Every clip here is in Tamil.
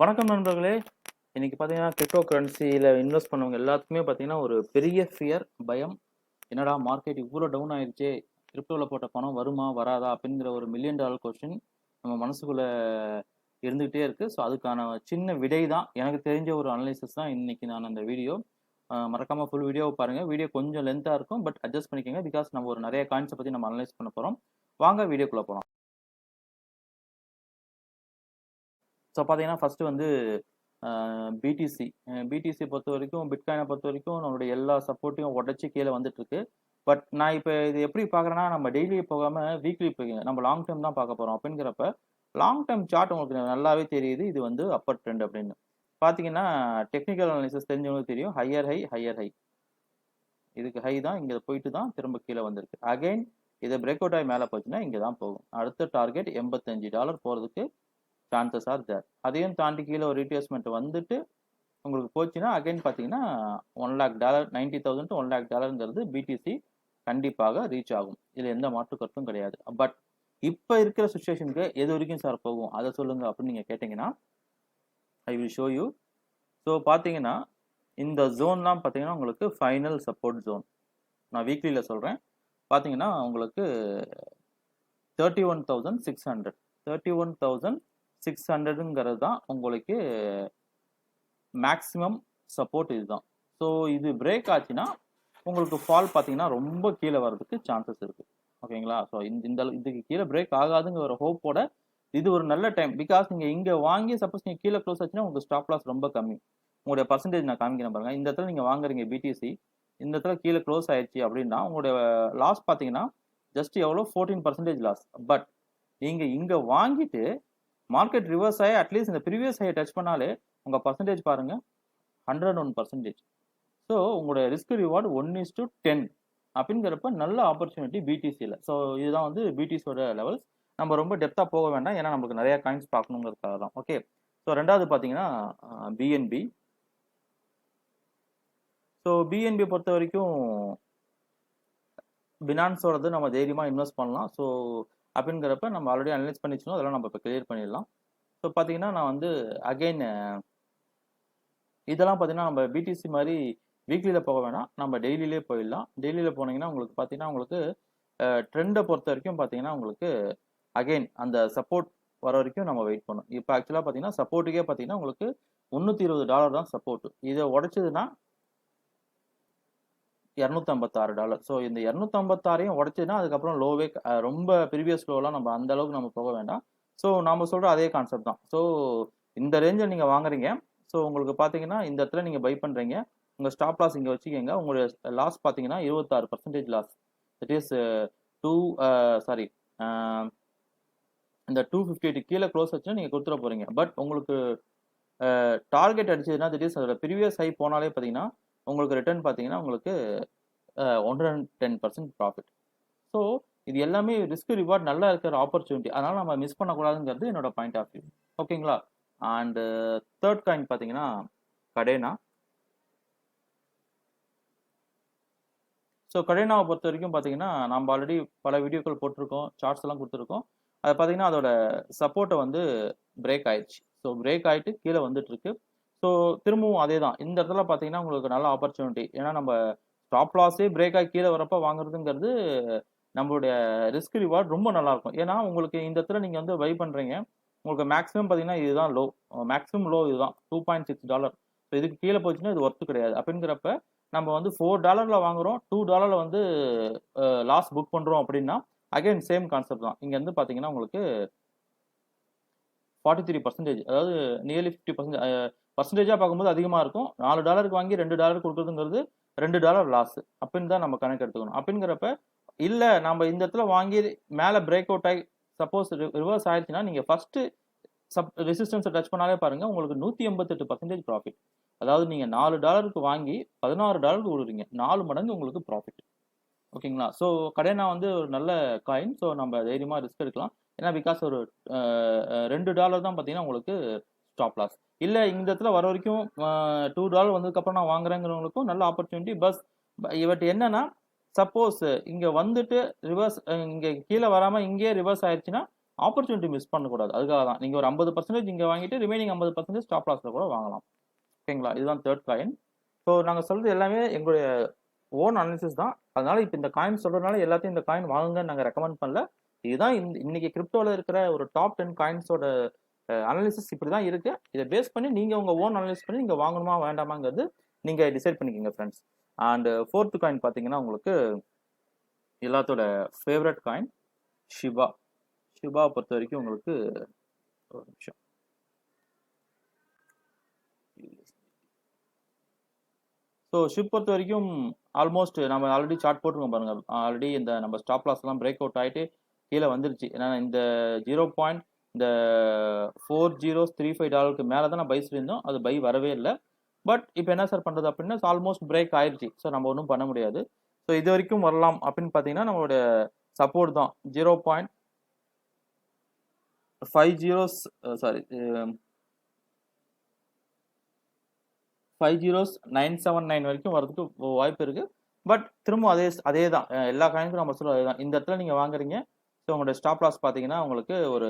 வணக்கம் நண்பர்களே. இன்னைக்கு பார்த்தீங்கன்னா கிரிப்டோ கரன்சியில் இன்வெஸ்ட் பண்ணவங்க எல்லாத்துக்குமே பார்த்தீங்கன்னா ஒரு பெரிய ஃபியர், பயம். என்னடா மார்க்கெட் இவ்வளோ டவுன் ஆயிடுச்சே, கிரிப்டோவில் போட்ட பணம் வருமா வராதா அப்படிங்கிற ஒரு மில்லியன் டாலர் கொஸ்டின் நம்ம மனசுக்குள்ள இருந்துகிட்டே இருக்கு. ஸோ அதுக்கான சின்ன விடை தான் எனக்கு தெரிஞ்ச ஒரு அனலைசிஸ் தான் இன்னைக்கு நான் அந்த வீடியோ. மறக்காம ஃபுல் வீடியோவை பாருங்க. வீடியோ கொஞ்சம் லென்த்தாக இருக்கும், பட் அட்ஜஸ்ட் பண்ணிக்கோங்க. பிகாஸ் நம்ம ஒரு நிறைய காயின்ஸை பற்றி நம்ம அனலைஸ் பண்ண போகிறோம். வாங்க வீடியோக்குள்ளே போகலாம். ஸோ பார்த்தீங்கன்னா ஃபர்ஸ்ட் வந்து பிடிசி பிடிசி பொறுத்த வரைக்கும், பிட்காயினை பொறுத்த வரைக்கும் நம்மளுடைய எல்லா சப்போர்ட்டையும் உடச்சி கீழே வந்துட்டு இருக்கு. பட் நான் இப்போ இது எப்படி பார்க்குறேன்னா, நம்ம டெய்லி போகாம வீக்லி நம்ம லாங் டேர்ம் தான் பார்க்க போகிறோம். அப்படிங்கிறப்ப லாங் டேர்ம் சார்ட் உங்களுக்கு நல்லாவே தெரியுது. இது வந்து அப்பர் ட்ரெண்ட் அப்படின்னு பார்த்தீங்கன்னா, டெக்னிக்கல் அனாலிசிஸ் தெரிஞ்சவங்களுக்கு தெரியும். ஹையர் ஹை ஹையர் ஹை, இதுக்கு ஹை தான், இங்கே போயிட்டு தான் திரும்ப கீழே வந்திருக்கு. அகைன் இதை பிரேக் அவுட் ஆகி மேலே போச்சுன்னா இங்கே தான் போகும். அடுத்த டார்கெட் $85 போகிறதுக்கு சான்சஸ் ஆர் தேர். அதையும் தாண்டி கீழே ஒரு ரீட்ரேஸ்மெண்ட் வந்துட்டு உங்களுக்கு போச்சுன்னா அகைன் பார்த்தீங்கன்னா $1,00,000 $90,000 to $1,00,000 பிடிசி கண்டிப்பாக ரீச் ஆகும். இதில் எந்த மாற்று கருத்தும் கிடையாது. பட் இப்போ இருக்கிற சுச்சுவேஷனுக்கு எது வரைக்கும் சார் போகும் அதை சொல்லுங்க அப்படின்னு நீங்கள் கேட்டிங்கன்னா, I will show you. So பார்த்தீங்கன்னா இந்த ஜோன்லாம் பார்த்தீங்கன்னா உங்களுக்கு ஃபைனல் சப்போர்ட் ஜோன். நான் வீக்லியில் சொல்கிறேன். பார்த்தீங்கன்னா உங்களுக்கு 31,600 31,600ங்கிறது தான் உங்களுக்கு மேக்ஸிமம் சப்போர்ட். இதுதான். ஸோ இது பிரேக் ஆச்சுன்னா உங்களுக்கு ஃபால் பார்த்தீங்கன்னா ரொம்ப கீழே வர்றதுக்கு சான்சஸ் இருக்குது. ஓகேங்களா? ஸோ இதுக்கு கீழே பிரேக் ஆகாதுங்கிற ஒரு ஹோப்போட இது ஒரு நல்ல டைம். பிகாஸ் நீங்கள் இங்கே வாங்கி சப்போஸ் நீங்கள் கீழே க்ளோஸ் ஆச்சுன்னா உங்களுக்கு ஸ்டாப் லாஸ் ரொம்ப கம்மி. உங்களுடைய பர்சன்டேஜ் நான் காமிக்கிறேன் பாருங்க. இந்த இடத்துல நீங்கள் வாங்குறீங்க பிடிசி, இந்த இடத்துல கீழே க்ளோஸ் ஆயிடுச்சு அப்படின்னா உங்களுடைய லாஸ் பார்த்தீங்கன்னா ஜஸ்ட் எவ்வளோ 14% லாஸ். பட் நீங்கள் இங்கே வாங்கிட்டு மார்க்கெட் ரிவர்ஸ் ஆகி அட்லீஸ்ட் இந்த ப்ரீவியஸ் ஹையை டச் பண்ணாலே உங்கள் பர்சன்டேஜ் பாருங்க 101%. ஸோ உங்களோட ரிஸ்க் ரிவார்டு 1:10 அப்படிங்கிறப்ப நல்ல ஆப்பர்ச்சுனிட்டி பிடிசியில். ஸோ இதுதான் வந்து பிடிசியோட லெவல்ஸ். நம்ம ரொம்ப டெப்த்தாக போக வேண்டாம், ஏன்னா நம்மளுக்கு நிறைய காயின்ஸ் பார்க்கணுங்கிறதுக்காக தான். ஓகே. ஸோ ரெண்டாவது பார்த்தீங்கன்னா பிஎன்பி. ஸோ பிஎன்பி பொறுத்த வரைக்கும் பினான்ஸோடது நம்ம தைரியமாக இன்வெஸ்ட் பண்ணலாம். ஸோ அப்படிங்கிறப்ப நம்ம ஆல்ரெடி அனலைஸ் பண்ணி வச்சுருந்தோம், அதெல்லாம் நம்ம இப்போ கிளியர் பண்ணிடலாம். ஸோ பார்த்தீங்கன்னா நான் வந்து அகெயின் இதெல்லாம் பார்த்தீங்கன்னா நம்ம பிடிசி மாதிரி வீக்லியில் போக வேணாம், நம்ம டெய்லியிலே போயிடலாம். டெய்லியில் போனீங்கன்னா உங்களுக்கு பார்த்தீங்கன்னா உங்களுக்கு ட்ரெண்டை பொறுத்த வரைக்கும் பார்த்தீங்கன்னா உங்களுக்கு அகெயின் அந்த சப்போர்ட் வர வரைக்கும் நம்ம வெயிட் பண்ணணும். இப்போ ஆக்சுவலாக பார்த்தீங்கன்னா சப்போர்ட்டுக்கே பார்த்தீங்கன்னா உங்களுக்கு $320 தான் சப்போர்ட். இதை உடைச்சதுன்னா $256. ஸோ இந்த 256ஐயும் உடைச்சதுன்னா அதுக்கப்புறம் லோவே ரொம்ப ப்ரீவியஸ் லோலாம் நம்ம அந்த அளவுக்கு நம்ம போக வேண்டாம். ஸோ நம்ம சொல்கிற அதே கான்செப்ட் தான். ஸோ இந்த ரேஞ்சில் நீங்கள் வாங்குறீங்க. ஸோ உங்களுக்கு பார்த்தீங்கன்னா இந்த இடத்துல நீங்கள் பை பண்ணுறீங்க. உங்கள் ஸ்டாப் லாஸ் இங்கே வச்சுக்கோங்க. உங்களுடைய லாஸ் பார்த்தீங்கன்னா 26% லாஸ். தட் இஸ் இந்த 258 கீழே க்ளோஸ் வச்சுன்னா நீங்கள் கொடுத்துட போகிறீங்க. பட் உங்களுக்கு டார்கெட் அடிச்சதுன்னா தட் இஸ் அதோட ப்ரீவியஸ் ஹை போனாலே பார்த்தீங்கன்னா உங்களுக்கு ரிட்டர்ன் பார்த்தீங்கன்னா உங்களுக்கு 110% ப்ராஃபிட். ஸோ இது எல்லாமே ரிஸ்க் ரிவார்ட் நல்லா இருக்கிற ஆப்பர்ச்சுனிட்டி. அதனால் நம்ம மிஸ் பண்ணக்கூடாதுங்கிறது என்னோட பாயிண்ட் ஆஃப் வியூ. ஓகேங்களா? அண்டு தேர்ட் காயின் பார்த்தீங்கன்னா கடேனா. ஸோ கடேனாவை பொறுத்த வரைக்கும் பார்த்தீங்கன்னா நம்ம ஆல்ரெடி பல வீடியோக்கள் போட்டிருக்கோம், சார்ட்ஸ் எல்லாம் கொடுத்துருக்கோம். அதை பார்த்தீங்கன்னா அதோட சப்போர்ட்டை வந்து பிரேக் ஆயிடுச்சு. ஸோ பிரேக் ஆகிட்டு கீழே வந்துட்டு இருக்கு. ஸோ திரும்பவும் அதே தான். இந்த இடத்துல பார்த்தீங்கன்னா உங்களுக்கு நல்ல ஆப்பர்ச்சுனிட்டி. ஏன்னா நம்ம ஸ்டாப் லாஸே பிரேக் ஆகி கீழே வரப்போ வாங்குறதுங்கிறது நம்மளுடைய ரிஸ்க் ரிவார்ட் ரொம்ப நல்லாயிருக்கும். ஏன்னா உங்களுக்கு இந்த இடத்துல நீங்கள் வந்து பை பண்ணுறீங்க, உங்களுக்கு மேக்ஸிமம் பார்த்தீங்கன்னா இதுதான் லோ, மேக்ஸிமம் லோ இதுதான் $2.6. ஸோ இதுக்கு கீழே போச்சுன்னா இது ஒர்த்து கிடையாது. அப்படிங்கிறப்ப நம்ம வந்து $4 வாங்குறோம், $2 வந்து லாஸ் புக் பண்ணுறோம் அப்படின்னா அகைன் சேம் கான்செப்ட் தான். இங்கே வந்து பார்த்தீங்கன்னா உங்களுக்கு 43%, அதாவது நியர்லி 50% பர்சன்டேஜாக பார்க்கும்போது அதிகமாக இருக்கும். $4 வாங்கி $2 கொடுக்குறதுங்கிறது $2 லாஸ் அப்படின்னு தான் நம்ம கணக்கு எடுத்துக்கணும். அப்படிங்கிறப்ப இல்லை நம்ம இந்த இடத்துல வாங்கி மேலே பிரேக் அவுட் ஆகி சப்போஸ் ரிவர்ஸ் ஆயிடுச்சுன்னா நீங்கள் ஃபஸ்ட்டு ரெசிஸ்டன்ஸை டச் பண்ணாலே பாருங்கள் உங்களுக்கு 188% ப்ராஃபிட். அதாவது நீங்கள் $4 வாங்கி $16 கொடுக்குறீங்க, 4 மடங்கு உங்களுக்கு ப்ராஃபிட். ஓகேங்களா? ஸோ கடேனா வந்து ஒரு நல்ல காயின். ஸோ நம்ம தைரியமாக ரிஸ்க் எடுக்கலாம். ஏன்னா பிகாஸ் ஒரு $2 தான் பார்த்தீங்கன்னா உங்களுக்கு ஸ்டாப் லாஸ். இல்லை இந்த இடத்துல வர வரைக்கும் $2 வந்ததுக்கப்புறம் நான் வாங்குறேங்கிறவங்களுக்கும் நல்ல ஆப்பர்ச்சுனிட்டி. பட் என்னன்னா சப்போஸ் இங்கே வந்துட்டு ரிவர்ஸ் இங்கே கீழே வராமல் இங்கேயே ரிவர்ஸ் ஆயிடுச்சுன்னா ஆப்பர்ச்சுனிட்டி மிஸ் பண்ணக்கூடாது. அதுக்காக தான் நீங்கள் ஒரு 50% இங்கே வாங்கிட்டு ரிமைனிங் 50% ஸ்டாப் லாஸில் கூட வாங்கலாம். ஓகேங்களா? இதுதான் தேர்ட் காயின். ஸோ நாங்கள் சொல்கிறது எல்லாமே எங்களுடைய ஓன் அனாலிசிஸ் தான். அதனால இப்போ இந்த காயின் சொல்கிறதுனால எல்லாத்தையும் இந்த காயின் வாங்குங்கன்னு நாங்கள் ரெக்கமெண்ட் பண்ணல. இதுதான் இன்னைக்கு கிரிப்டோவில் இருக்கிற ஒரு டாப் 10 காயின்ஸோட அனாலிசிஸ் இப்படி தான் இருக்குது. இதை பேஸ் பண்ணி நீங்கள் உங்கள் ஓன் அனாலிசிஸ் பண்ணி நீங்கள் வாங்கணுமா வேண்டாமாங்கிறது நீங்கள் டிசைட் பண்ணிக்கோங்க ஃப்ரெண்ட்ஸ். அண்ட் ஃபோர்த்து காயின் பார்த்தீங்கன்னா உங்களுக்கு எல்லாத்தோட ஃபேவரட் காயின் ஷிபா. ஷிபாவை பொறுத்த வரைக்கும் உங்களுக்கு ஒரு நிமிஷம். ஸோ ஷிப் பொறுத்த வரைக்கும் ஆல்மோஸ்ட் நம்ம ஆல்ரெடி சார்ட் போட்டுருக்கோம் பாருங்க. ஆல்ரெடி இந்த நம்ம ஸ்டாப் லாஸ்லாம் பிரேக் அவுட் ஆகிட்டு கீழே வந்துருச்சு. ஏன்னா இந்த 0.4035 டாலருக்கு மேலே தான் நான் பை சொல்லியிருந்தோம். அது பை வரவே இல்லை. பட் இப்போ என்ன சார் பண்ணுறது அப்படின்னா ஆல்மோஸ்ட் பிரேக் ஆயிடுச்சு. ஸோ நம்ம ஒன்றும் பண்ண முடியாது. ஸோ இது வரைக்கும் வரலாம் அப்படின்னு பார்த்தீங்கன்னா நம்மளோட சப்போர்ட் தான் 50,979 வரைக்கும் வரதுக்கு வாய்ப்பு இருக்கு. பட் திரும்ப அதே தான் எல்லா காயினுக்கும் நம்ம சொல்ல அதே தான். இந்த இடத்துல நீங்கள் வாங்குறீங்க. ஸோ உங்களோட ஸ்டாப் லாஸ் பார்த்தீங்கன்னா உங்களுக்கு ஒரு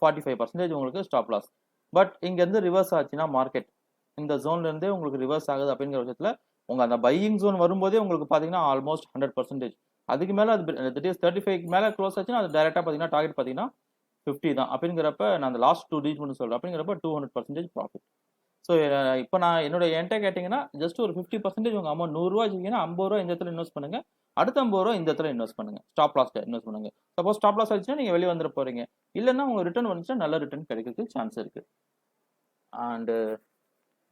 45% உங்களுக்கு ஸ்டாப் லாஸ். பட் இங்கேருந்து ரிவர்ஸ் ஆச்சுன்னா மார்க்கெட் இந்த ஜோன்லேருந்தே உங்களுக்கு ரிவர்ஸ் ஆகுது அப்படிங்கிற பட்சத்தில் உங்கள் அந்த பையிங் ஜோன் வரும்போதே உங்களுக்கு பார்த்தீங்கன்னா ஆல்மோஸ்ட் 100%. அதுக்கு மேலே அது 35 மேலே க்ளோஸ் ஆச்சுன்னா அது டேரெக்டாக பார்த்தீங்கன்னா டார்கெட் பார்த்தீங்கன்னா 50 தான். அப்படிங்கிறப்ப நான் அந்த லாஸ்ட் 2 டேஸ் மட்டும் சொல்கிறேன். அப்படிங்கிறப்ப 200% ப்ராஃபிட். ஸோ இப்போ நான் என்கிட்ட கேட்டிங்கன்னா ஜஸ்ட் ஒரு 50% உங்கள் அமௌண்ட் ₹100 வச்சுக்கிங்கன்னா ₹50 இந்த இடத்துல இன்வெஸ்ட் பண்ணுங்கள். அடுத்த ₹50 இந்த இடத்துல இன்வெஸ்ட் பண்ணுங்கள். ஸ்டாப் லாஸ்ட்டில் இன்வெஸ்ட் பண்ணுங்கள். சப்போஸ் ஸ்டாப் லாஸ் ஆச்சுன்னா நீங்கள் வெளியே வந்துட போகிறீங்க. இல்லைன்னா உங்களுக்கு ரிட்டர்ன் வந்துச்சுன்னா நல்ல ரிட்டர்ன் கிடைக்கிறதுக்கு சான்ஸ் இருக்குது. அண்டு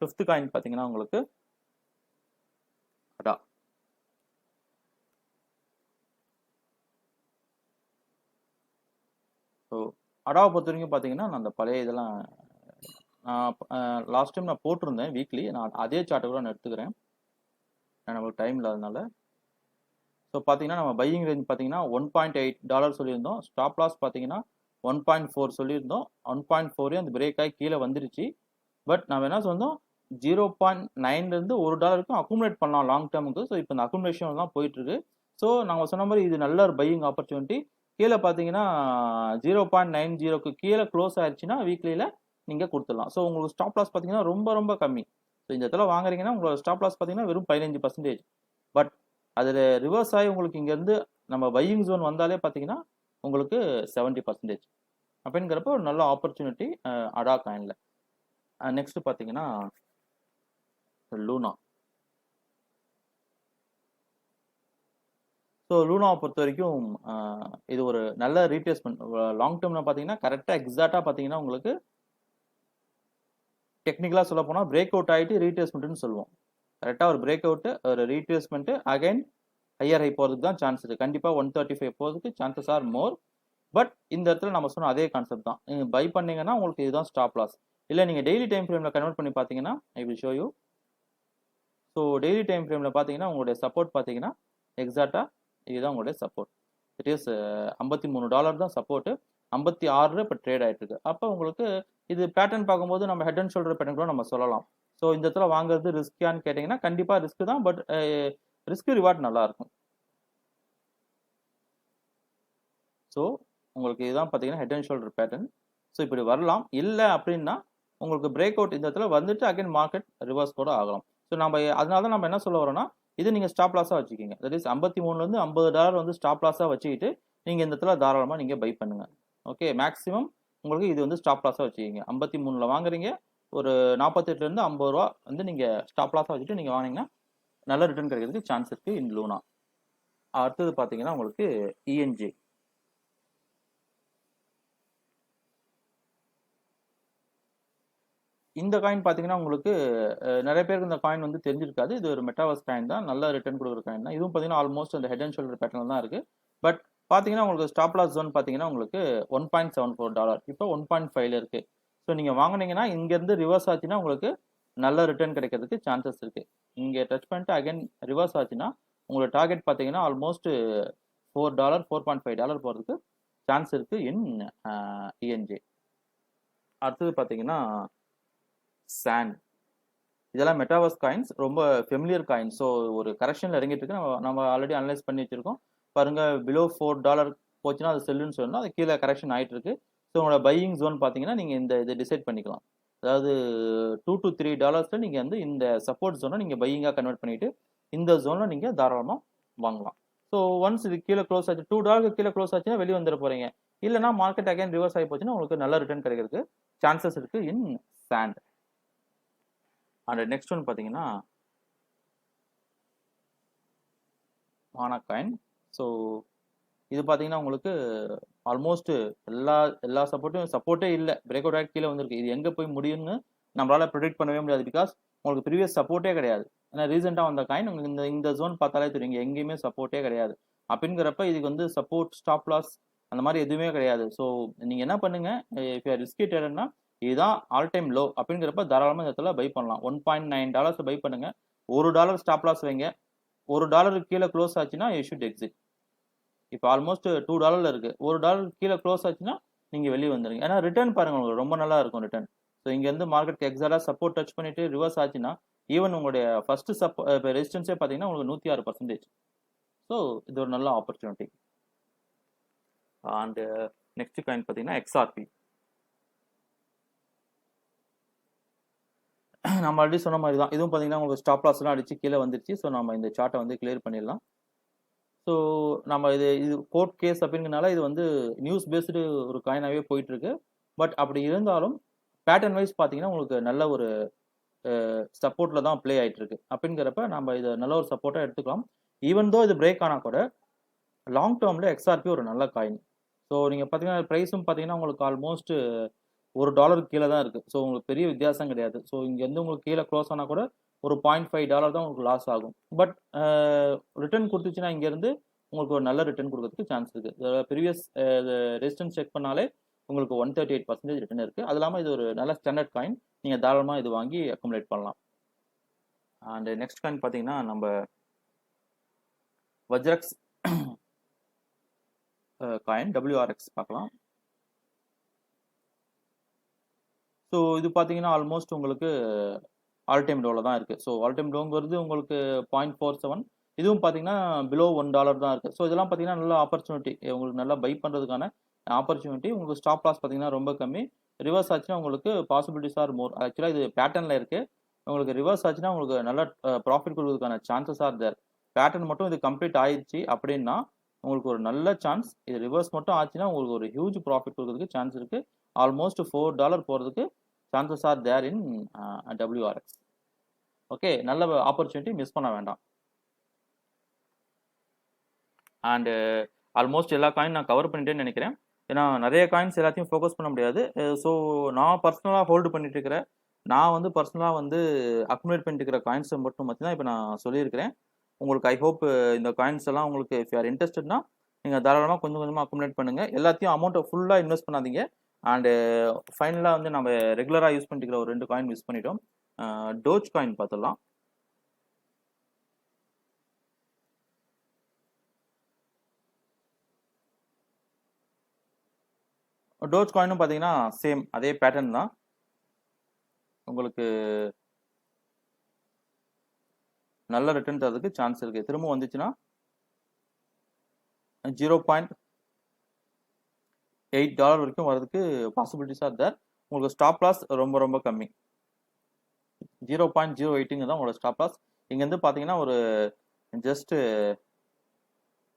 5th காயின் பார்த்தீங்கன்னா உங்களுக்கு அடா. ஸோ அடாவை பொறுத்த வரைக்கும் பார்த்தீங்கன்னா நான் அந்த பழைய இதெல்லாம் லாஸ்ட் டைம் நான் போட்டிருந்தேன் வீக்லி. நான் அதே சார்ட்டை கூட நான் எடுத்துக்கிறேன். நம்மளுக்கு டைம் இல்லாதனால. ஸோ பார்த்தீங்கன்னா நம்ம பையிங் ரேஞ்ச் பார்த்தீங்கன்னா $1.8 சொல்லியிருந்தோம். ஸ்டாப் லாஸ் பார்த்தீங்கன்னா 1.4 சொல்லியிருந்தோம். 1.4 அந்த பிரேக் ஆகி கீழே வந்துருச்சு. பட் நம்ம என்ன சொன்னோம் 0.9லேருந்து $1 அக்குமுலேட் பண்ணலாம் லாங் டேர்முக்கு. ஸோ இப்போ இந்த அக்குமுலேஷன் தான் போயிட்டு இருக்கு. ஸோ நாங்கள் சொன்ன மாதிரி இது நல்ல ஒரு பையிங் ஆப்பர்ச்சுனிட்டி. கீழே பார்த்தீங்கன்னா 0.90க்கு கீழே க்ளோஸ் ஆயிடுச்சுன்னா வீக்லியில் நீங்கள் கொடுத்துடலாம். ஸோ உங்களுக்கு ஸ்டாப் லாஸ் பார்த்தீங்கன்னா ரொம்ப ரொம்ப கம்மி. ஸோ இந்த இடத்துல வாங்குறீங்கன்னா உங்களோட ஸ்டாப் லாஸ் பார்த்தீங்கன்னா வெறும் 15%. பட் அதில் ரிவர்ஸ் ஆகி உங்களுக்கு இங்கேருந்து நம்ம பையிங் ஜோன் வந்தாலே பார்த்தீங்கன்னா உங்களுக்கு 70%. அப்படிங்கிறப்ப ஒரு நல்ல ஆப்பர்ச்சுனிட்டி அடா காயினில். நெக்ஸ்ட் பார்த்தீங்கன்னா லூனா. ஸோ லூனாவை பொறுத்த வரைக்கும் இது ஒரு நல்ல ரீட்ரேஸ்மெண்ட். லாங் டேர்மில் பார்த்தீங்கன்னா கரெக்டாக எக்ஸாக்டாக பார்த்தீங்கன்னா உங்களுக்கு டெக்னிக்கலாக சொல்ல போனால் பிரேக் அவுட் ஆகிட்டு ரீட்ரேஸ்மெண்ட்னு சொல்லுவோம். கரெக்டாக ஒரு பிரேக் அவுட்டு ஒரு ரீட்ரேஸ்மெண்ட்டு அகைன் ஹையர் ஹை போகிறதுக்கு தான் சான்ஸ் இருக்குது. கண்டிப்பாக 135 போகிறதுக்கு சான்சஸ் ஆர் மோர். பட் இந்த இடத்துல நம்ம சொன்ன அதே கான்செப்ட் தான். நீங்கள் பை பண்ணீங்கன்னா உங்களுக்கு இதுதான் ஸ்டாப் லாஸ். இல்லை நீங்கள் டெய்லி டைம் ஃப்ரேமில் கன்வெர்ட் பண்ணி பார்த்தீங்கன்னா I will show you. So daily time ஃப்ரேமில் பார்த்தீங்கன்னா உங்களுடைய சப்போர்ட் பார்த்தீங்கன்னா எக்ஸாக்டாக இதுதான் உங்களுடைய சப்போர்ட். இட் இஸ் $53 தான் சப்போர்ட்டு. 56 இப்போ ட்ரேட் ஆகிட்டு இருக்கு. அப்போ உங்களுக்கு இது பேட்டர்ன் பார்க்கும்போது நம்ம ஹெட் அண்ட் ஷோல்டர் பேட்டர்ன் கூட நம்ம சொல்லலாம். ஸோ இந்த இடத்துல வாங்குறது ரிஸ்கியான்னு கேட்டிங்கன்னா கண்டிப்பாக ரிஸ்க் தான். பட் ரிஸ்க் ரிவார்ட் நல்லா இருக்கும். ஸோ உங்களுக்கு இதுதான் பார்த்தீங்கன்னா head and shoulder pattern. So இப்படி வரலாம். இல்லை அப்படின்னா உங்களுக்கு பிரேக் அவுட் இந்த இடத்துல வந்துட்டு அகைன் மார்க்கெட் ரிவர்ஸ் கூட ஆகலாம். ஸோ நம்ம அதனால தான் நம்ம என்ன சொல்ல வரோம்னா இது நீங்கள் ஸ்டாப் லாஸாக வச்சுக்கிங்க. தட் இஸ் $53லேருந்து $50 வந்து ஸ்டாப் லாஸாக வச்சுக்கிட்டு நீங்கள் இந்த இடத்துல தாராளமாக நீங்கள் பை பண்ணுங்கள். ஓகே, மேக்ஸிமம் உங்களுக்கு இது வந்து ஸ்டாப் லாஸாக வச்சுக்கிங்க. 53ல் வாங்குறீங்க, ஒரு 48லேருந்து $50 வந்து நீங்கள் ஸ்டாப் லாஸாக வச்சுட்டு நீங்கள் வாங்கினீங்கன்னா நல்ல ரிட்டர்ன் கிடைக்கிறதுக்கு சான்ஸ் இருக்குது இன் லூனா. அடுத்தது பார்த்தீங்கன்னா உங்களுக்கு இஎன்ஜே. இந்த காயின் பார்த்தீங்கன்னா உங்களுக்கு நிறைய பேருக்கு இந்த காயின் வந்து தெரிஞ்சிருக்காது. இது ஒரு மெட்டாவர்ஸ் காயின் தான். நல்ல ரிட்டர்ன் கொடுக்குற காயின் தான். இதுவும் பார்த்தீங்கன்னா ஆல்மோஸ்ட் அந்த ஹெட் அண்ட் ஷோல்டர் பேட்டர்ன் தான் இருக்குது. பட் பார்த்தீங்கன்னா உங்களுக்கு ஸ்டாப் லாஸ் ஜோன் பார்த்தீங்கன்னா உங்களுக்கு $1.74. இப்போ 1.5ல இருக்குது. ஸோ நீங்கள் வாங்கினீங்கன்னா இங்கேருந்து ரிவர்ஸ் ஆச்சுன்னா உங்களுக்கு நல்ல ரிட்டர்ன் கிடைக்கிறதுக்கு சான்சஸ் இருக்குது. இங்கே டச் பண்ணிட்டு அகைன் ரிவர்ஸ் ஆச்சுன்னா உங்களோட டார்கெட் பார்த்தீங்கன்னா ஆல்மோஸ்ட் $4 $4.5 போகிறதுக்கு சான்ஸ் இருக்குது இன் இஎன்ஜே. அடுத்தது பார்த்தீங்கன்னா சாண்ட். இதெல்லாம் மெட்டாவர்ஸ் காயின்ஸ், ரொம்ப ஃபெமிலியர் காயின்ஸ். ஸோ ஒரு கரெக்ஷனில் இறங்கிட்டு இருக்கு. நம்ம ஆல்ரெடி அனலைஸ் பண்ணி வச்சிருக்கோம் பாருங்க. பிலோ $4 போச்சுன்னா அது செல்லுன்னு சொல்லணும், அது கீழே கரெக்ஷன் ஆகிட்டு இருக்கு. ஸோ உங்களோட பையிங் ஜோன் பார்த்தீங்கன்னா நீங்கள் இந்த இதை டிசைட் பண்ணிக்கலாம். அதாவது $2 to $3 நீங்கள் வந்து இந்த சப்போர்ட் ஜோனை நீங்கள் பையிங்காக கன்வெர்ட் பண்ணிட்டு இந்த ஜோனில் நீங்கள் தாராளமாக வாங்கலாம். ஸோ ஒன்ஸ் இது கீழே க்ளோஸ் ஆச்சு, $2 கீழே க்ளோஸ் ஆச்சுன்னா வெளியே வந்துட போறீங்க. இல்லைனா மார்க்கெட் அகைன் ரிவர்ஸ் ஆகி போச்சுன்னா உங்களுக்கு நல்ல ரிட்டர்ன் கிடைக்கிறதுக்கு சான்சஸ் இருக்கு இன் சாண்ட். அண்ட் நெக்ஸ்ட் ஒன் பார்த்தீங்கன்னா மானா காயின். ஸோ இது பார்த்தீங்கன்னா உங்களுக்கு ஆல்மோஸ்ட் எல்லா சப்போர்ட்டே இல்லை, பிரேக் அவுட் ஆகி கீழே வந்திருக்கு. இது எங்கே போய் முடியும்னு நம்மளால ப்ரிடிக்ட் பண்ணவே முடியாது, பிகாஸ் உங்களுக்கு ப்ரீவியஸ் சப்போர்ட்டே கிடையாது. ஏன்னா ரீசெண்டாக வந்த காயின் உங்களுக்கு இந்த ஜோன் பார்த்தாலே தெரியும், இங்கே எங்கேயுமே சப்போர்ட்டே கிடையாது. அப்படிங்கிறப்ப இதுக்கு வந்து சப்போர்ட், ஸ்டாப் லாஸ் அந்த மாதிரி எதுவுமே கிடையாது. ஸோ நீங்கள் என்ன பண்ணுங்க, இஃப் யூ ரிஸ்கி ட்ரேடர்னா இதுதான் ஆல் டைம் லோ அப்படிங்கிறப்ப தாராளமாக இந்த இடத்துல பை பண்ணலாம். $1.9 பை பண்ணுங்க, $1 ஸ்டாப் லாஸ் வைங்க. $1 கீழே க்ளோஸ் ஆச்சுன்னா யூ ஷுட் எக்ஸிட். இப்போ ஆல்மோஸ்ட் $2 இருக்கு, $1 கீழே க்ளோஸ் ஆச்சுன்னா நீங்கள் வெளியே வந்துடுங்க. ஏன்னா ரிட்டர்ன் பாருங்க உங்களுக்கு ரொம்ப நல்லா இருக்கும் ரிட்டர்ன். ஸோ இங்கேருந்து மார்க்கெட் எக்ஸாக்டாக சப்போர்ட் டச் பண்ணிட்டு ரிவர்ஸ் ஆச்சுன்னா ஈவன் உங்களுடைய ஃபர்ஸ்ட் இப்போ ரெசிஸ்டன்ஸே பார்த்தீங்கன்னா உங்களுக்கு 106%. ஸோ இது ஒரு நல்ல ஆப்பர்ச்சுனிட்டி. அண்ட் நெக்ஸ்ட் காயின் பார்த்தீங்கன்னா XRP. நம்ம ஆல்ரெடி சொன்ன மாதிரி தான், இதுவும் பார்த்தீங்கன்னா உங்களுக்கு ஸ்டாப் லாஸ்லாம் அடிச்சு கீழே வந்துருச்சு. ஸோ நம்ம இந்த சார்ட்டை வந்து கிளியர் பண்ணிடலாம். ஸோ நம்ம இது கோர்ட் கேஸ் அப்படிங்கிறனால இது வந்து நியூஸ் பேஸ்டு ஒரு காயினாகவே போயிட்டு இருக்கு. பட் அப்படி இருந்தாலும் பேட்டர்ன் வைஸ் பார்த்தீங்கன்னா உங்களுக்கு நல்ல ஒரு சப்போர்ட்ல தான் ப்ளே ஆயிட்டு இருக்கு. அப்படிங்கிறப்ப நம்ம இதை நல்ல ஒரு சப்போர்ட்டாக எடுத்துக்கலாம். ஈவன் தோ இது பிரேக் ஆனால் கூட லாங் டேர்மில் XRP ஒரு நல்ல காயின். ஸோ நீங்கள் பார்த்தீங்கன்னா ப்ரைஸும் பார்த்தீங்கன்னா உங்களுக்கு ஆல்மோஸ்ட் $1 கீழே தான் இருக்குது. ஸோ உங்களுக்கு பெரிய வித்தியாசம் கிடையாது. ஸோ இங்கேருந்து உங்களுக்கு கீழே க்ளோஸ் ஆனால் கூட ஒரு $0.5 தான் உங்களுக்கு லாஸ் ஆகும். பட் ரிட்டர்ன் கொடுத்துச்சுன்னா இங்கேருந்து உங்களுக்கு ஒரு நல்ல ரிட்டர்ன் கொடுக்கறதுக்கு சான்ஸ் இருக்குது. ப்ரீவியஸ் ரெசிஸ்டன்ஸ் செக் பண்ணாலே உங்களுக்கு 138% ரிட்டர்ன் இருக்குது. அது இல்லாமல் இது ஒரு நல்ல ஸ்டாண்டர்ட் காயின், நீங்கள் தாராளமாக இது வாங்கி அக்குமுலேட் பண்ணலாம். அண்ட் நெக்ஸ்ட் காயின் பார்த்தீங்கன்னா நம்ம வஜ்ரக்ஸ் காயின் WRX பார்க்கலாம். ஸோ இது பார்த்தீங்கன்னா ஆல்மோஸ்ட் உங்களுக்கு ஆல் டைம் லோவில் தான் இருக்குது. ஸோ ஆல் டைம் லோங்கிறது உங்களுக்கு 0.47, இதுவும் பார்த்தீங்கன்னா பிலோ $1 தான் இருக்குது. ஸோ இதெல்லாம் பார்த்தீங்கன்னா நல்ல ஆப்பர்ச்சுனிட்டி, உங்களுக்கு நல்லா பை பண்ணுறதுக்கான ஆப்பர்ச்சுனிட்டி. உங்களுக்கு ஸ்டாப் லாஸ் பார்த்தீங்கன்னா ரொம்ப கம்மி. ரிவர்ஸ் ஆச்சுன்னா உங்களுக்கு பாசிபிலிட்டிஸ் ஆர் மோர். ஆக்சுவலாக இது பேட்டர்னில் இருக்குது, உங்களுக்கு ரிவர்ஸ் ஆச்சுன்னா உங்களுக்கு நல்ல ப்ராஃபிட் கொடுக்கறதுக்கான சான்சஸ் ஆர் தேர். பேட்டர்ன் மட்டும் இது கம்ப்ளீட் ஆயிடுச்சு அப்படின்னா உங்களுக்கு ஒரு நல்ல சான்ஸ். இது ரிவர்ஸ் மட்டும் ஆச்சுன்னா உங்களுக்கு ஒரு ஹியூஜ் ப்ராஃபிட் கொடுக்கறதுக்கு சான்ஸ் இருக்குது. ஆல்மோஸ்ட் $4 போகிறதுக்கு chances are there in WRX. Okay, நல்ல ஆப்பர்ச்சுனிட்டி, மிஸ் பண்ண வேண்டாம். அண்டு ஆல்மோஸ்ட் எல்லா காயின் நான் கவர் பண்ணிட்டேன்னு நினைக்கிறேன். ஏன்னா நிறைய காயின்ஸ் எல்லாத்தையும் ஃபோக்கஸ் பண்ண முடியாது. ஸோ நான் பர்சனலாக ஹோல்டு பண்ணிட்டு இருக்கிறேன், நான் வந்து பர்சனலாக வந்து அக்குமுலேட் பண்ணிட்டு இருக்கிற காயின்ஸை மட்டும் மட்டும்தான் இப்போ நான் சொல்லியிருக்கிறேன். உங்களுக்கு ஐ ஹோப் இந்த காயின்ஸ் எல்லாம் உங்களுக்கு இஃப் யூ ஆர் இன்ட்ரெஸ்டட்னா நீங்கள் தாராளமாக கொஞ்சம் கொஞ்சமாக அக்குமுலேட் பண்ணுங்கள். எல்லாத்தையும் அமௌண்ட்டை ஃபுல்லாக இன்வெஸ்ட் பண்ணாதீங்க. அண்டு ஃபைனலாக வந்து நம்ம ரெகுலராக யூஸ் பண்ணிக்கிற ஒரு 2 காயின் மிஸ் பண்ணிட்டோம். டோஜ் காயின் பார்த்துடலாம். டோஜ் காயினும் பார்த்தீங்கன்னா சேம் அதே பேட்டர்ன் தான். உங்களுக்கு நல்ல ரிட்டர்ன் தரதுக்கு சான்ஸ் இருக்குது. திரும்ப வந்துச்சுன்னா $0.8 வரைக்கும் வரதுக்கு பாசிபிலிட்டிஸ் ஆர் தேர். உங்களுக்கு ஸ்டாப் லாஸ் ரொம்ப ரொம்ப கம்மி, 0.08 தான் உங்களோட ஸ்டாப் லாஸ். இங்கேருந்து பார்த்தீங்கன்னா ஒரு ஜஸ்ட்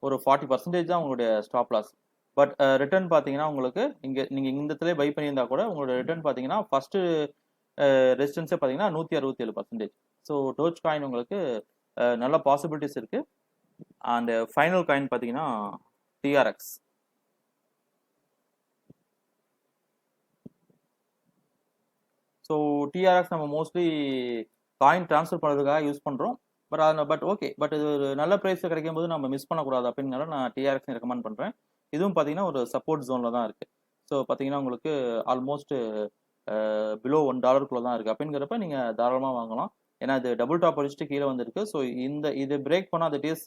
ஒரு 40% தான் உங்களுடைய ஸ்டாப் லாஸ். பட் ரிட்டர்ன் பார்த்தீங்கன்னா உங்களுக்கு இங்கே நீங்கள் இந்த இடத்துல பை பண்ணியிருந்தா கூட உங்களோட ரிட்டர்ன் பார்த்தீங்கன்னா ஃபர்ஸ்ட் ரெசிஸ்டன்ஸே பார்த்தீங்கன்னா 167%. ஸோ டோஜ் காயின் உங்களுக்கு நல்ல பாசிபிலிட்டிஸ் இருக்குது. அண்ட் ஃபைனல் காயின் பார்த்தீங்கன்னா TRX. ஸோ TRX நம்ம மோஸ்ட்லி காயின் ட்ரான்ஸ்ஃபர் பண்ணுறதுக்காக யூஸ் பண்ணுறோம். பட் ஓகே, பட் இது ஒரு நல்ல ப்ரைஸ் கிடைக்கும் போது நம்ம மிஸ் பண்ணக்கூடாது அப்படிங்கிறத நான் TRX ரெக்கமெண்ட் பண்ணுறேன். இதுவும் பார்த்தீங்கன்னா ஒரு சப்போர்ட் ஜோனில் தான் இருக்குது. ஸோ பார்த்தீங்கன்னா உங்களுக்கு ஆல்மோஸ்ட் பிலோ $1 தான் இருக்குது. அப்படிங்கிறப்ப நீங்கள் தாராளமாக வாங்கலாம். ஏன்னா இது டபுள் டாப் அடிச்சுட்டு கீழே வந்திருக்கு. ஸோ இது பிரேக் பண்ணால் தட் இஸ்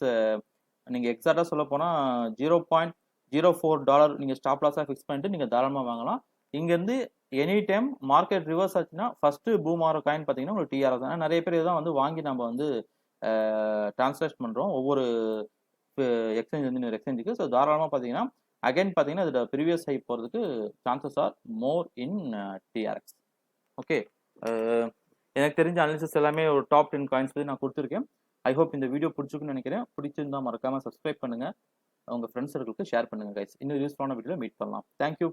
நீங்கள் எக்ஸாக்டாக சொல்ல போனால் $0.04 நீங்கள் ஸ்டாப் லாஸாக ஃபிக்ஸ் பண்ணிட்டு நீங்கள் தாராளமாக வாங்கலாம். இங்கேருந்து எனி டைம் மார்க்கெட் ரிவர்ஸ் ஆச்சுன்னா ஃபர்ஸ்ட் பூம் ஆகிற காயின் பார்த்தீங்கன்னா உங்களுக்கு TRX தான். நிறைய பேர் இதான் வந்து வாங்கி நம்ம வந்து டிரான்ஸ்லேட் பண்ணுறோம் ஒவ்வொரு எக்ஸ்சேஞ்ச் வந்து இன்னொரு எக்ஸ்சேஞ்சுக்கு. ஸோ தாராளமாக பார்த்தீங்கன்னா அகைன் பார்த்தீங்கன்னா இதோட ப்ரீவியஸ் ஹை போகிறதுக்கு சான்சஸ் ஆர் மோர் இன் டிஆர்எக்ஸ். ஓகே, எனக்கு தெரிஞ்ச அனாலிசிஸ் எல்லாமே ஒரு டாப் 10 காயின்ஸ் பற்றி நான் கொடுத்துருக்கேன். ஐ ஹோப் இந்த வீடியோ பிடிச்சிருக்குன்னு நினைக்கிறேன். பிடிச்சிருந்தா மறக்காமல் சப்ஸ்கிரைப் பண்ணுங்கள், உங்கள் ஃப்ரெண்ட்ஸ் சர்க்கிளுக்கு ஷேர் பண்ணுங்கள் கைஸ். இன்னும் யூஸ்ஃபுல்லான வீடியோவில் மீட் பண்ணலாம். தேங்க்யூ.